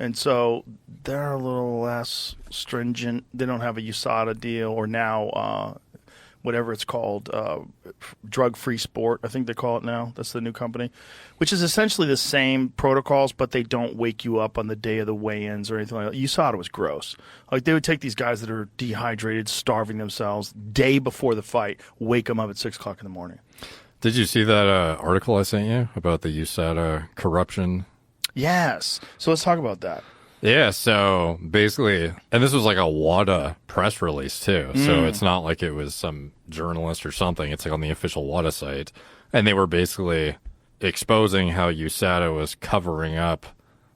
And so they're a little less stringent. They don't have a USADA deal, or now whatever it's called, drug-free sport, I think they call it now. That's the new company, which is essentially the same protocols, but they don't wake you up on the day of the weigh-ins or anything like that. USADA was gross. Like, they would take these guys that are dehydrated, starving themselves, day before the fight, wake them up at 6 o'clock in the morning. Did you see that article I sent you about the USADA corruption? Yes. So let's talk about that. Yeah, so basically, and this was like a WADA press release too, so it's not like it was some journalist or something, it's like on the official WADA site, and they were basically exposing how USADA was covering up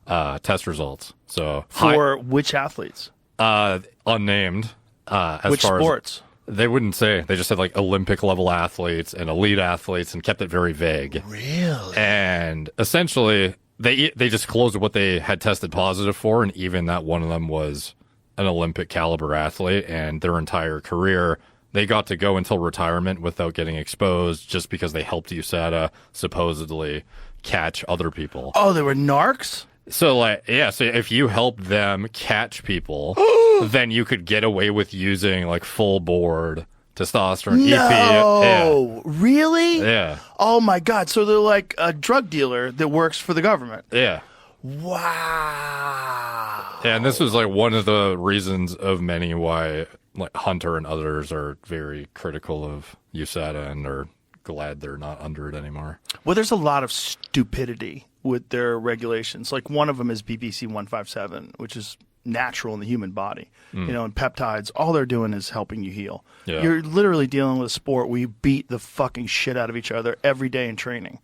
test results. So For which athletes? Unnamed. As Which far sports? As, they wouldn't say. They just said like Olympic level athletes and elite athletes and kept it very vague. Really? And essentially, they disclosed what they had tested positive for, and even that one of them was an Olympic caliber athlete, and their entire career, they got to go until retirement without getting exposed just because they helped USADA supposedly catch other people. Oh, they were narcs? So, like, yeah, so if you helped them catch people, then you could get away with using, like, full board testosterone, EP. No, really? Yeah. Oh my God! So they're like a drug dealer that works for the government. Yeah. Wow. Yeah, and this was like one of the reasons of many why like Hunter and others are very critical of USADA and are glad they're not under it anymore. Well, there's a lot of stupidity with their regulations. Like, one of them is BBC 157, which is natural in the human body. You know, and peptides, all they're doing is helping you heal. Yeah. You're literally dealing with a sport where you beat the fucking shit out of each other every day in training.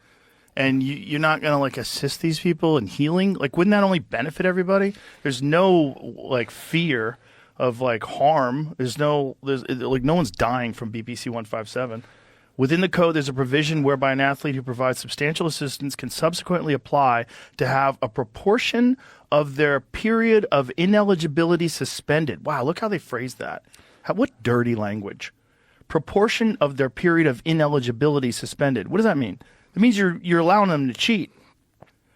And you're not going to, like, assist these people in healing? Like, wouldn't that only benefit everybody? There's no, like, fear of, like, harm. There's no one's dying from BBC 157. Within the code, there's a provision whereby an athlete who provides substantial assistance can subsequently apply to have a proportion of their period of ineligibility suspended. Wow, look how they phrased that. What dirty language. Proportion of their period of ineligibility suspended. What does that mean? It means you're allowing them to cheat.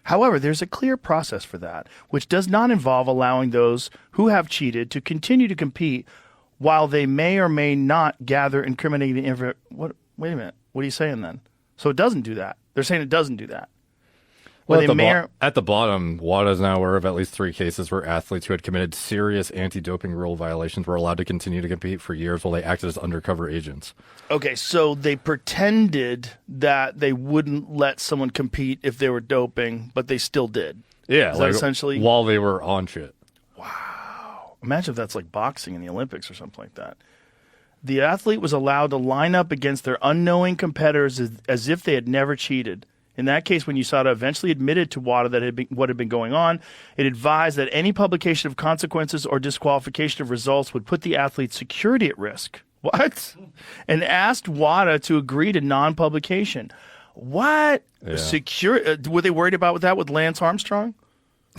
However, there's a clear process for that, which does not involve allowing those who have cheated to continue to compete while they may or may not gather incriminating information. Wait a minute. What are you saying then? So it doesn't do that. They're saying it doesn't do that. Well, at the bottom, WADA is now aware of at least 3 cases where athletes who had committed serious anti-doping rule violations were allowed to continue to compete for years while they acted as undercover agents. Okay, so they pretended that they wouldn't let someone compete if they were doping, but they still did. Yeah, Is that essentially while they were on shit. Wow. Imagine if that's like boxing in the Olympics or something like that. The athlete was allowed to line up against their unknowing competitors as if they had never cheated. In that case, when USADA eventually admitted to WADA that what had been going on, it advised that any publication of consequences or disqualification of results would put the athlete's security at risk. What? And asked WADA to agree to non-publication. What? Yeah. Were they worried about that with Lance Armstrong?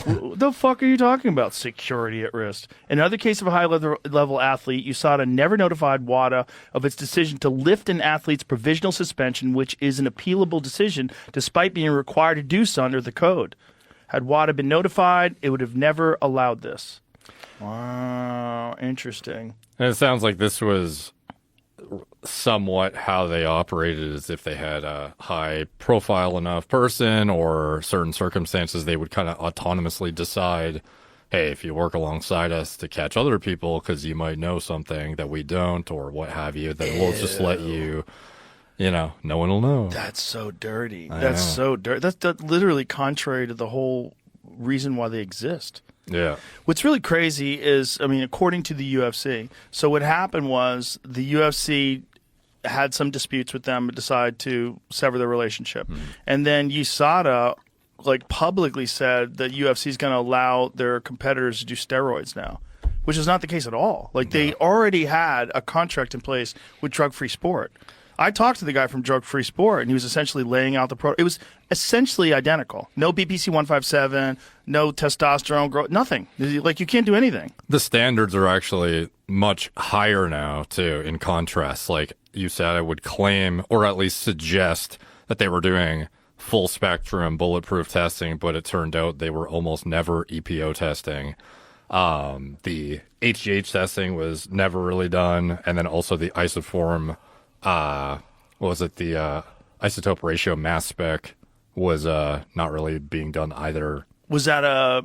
What the fuck are you talking about? Security at risk. In other case of a high-level athlete, USADA never notified WADA of its decision to lift an athlete's provisional suspension, which is an appealable decision, despite being required to do so under the code. Had WADA been notified, it would have never allowed this. Wow, interesting. And it sounds like this was somewhat how they operated, as if they had a high profile enough person or certain circumstances, they would kind of autonomously decide, hey, if you work alongside us to catch other people because you might know something that we don't or what have you, then we'll just let you, no one will know. That's so dirty. That's so dirty. That's literally contrary to the whole reason why they exist. Yeah. What's really crazy is, according to the UFC, so what happened was the UFC had some disputes with them and decided to sever their relationship. And then USADA publicly said that UFC is going to allow their competitors to do steroids now, which is not the case at all. They already had a contract in place with Drug Free Sport. I talked to the guy from Drug Free Sport, and he was essentially laying out the it was essentially identical. No BPC 157, no testosterone growth, nothing. You can't do anything. The standards are actually much higher now, too, in contrast. USADA would claim, or at least suggest, that they were doing full spectrum bulletproof testing, but it turned out they were almost never EPO testing. The HGH testing was never really done, and then also the isoform, what was it? The isotope ratio mass spec was not really being done either. Was that a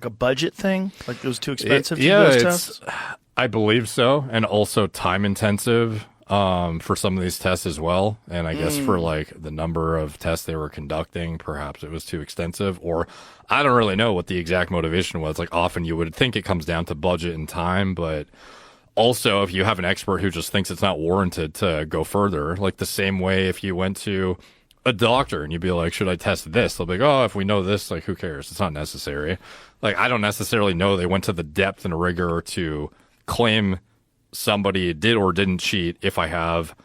budget thing? Like it was too expensive to do those tests? I believe so, and also time intensive for some of these tests as well. And I guess for like the number of tests they were conducting, perhaps it was too extensive, or I don't really know what the exact motivation was. Like often you would think it comes down to budget and time, but also if you have an expert who just thinks it's not warranted to go further, like the same way if you went to a doctor and you'd be like, should I test this? They'll be like, oh, if we know this, like who cares? It's not necessary. Like I don't necessarily know they went to the depth and rigor to claim somebody did or didn't cheat if I have,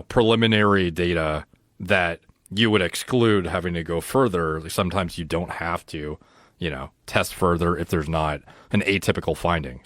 preliminary data that you would exclude having to go further. Like sometimes you don't have to, test further if there's not an atypical finding.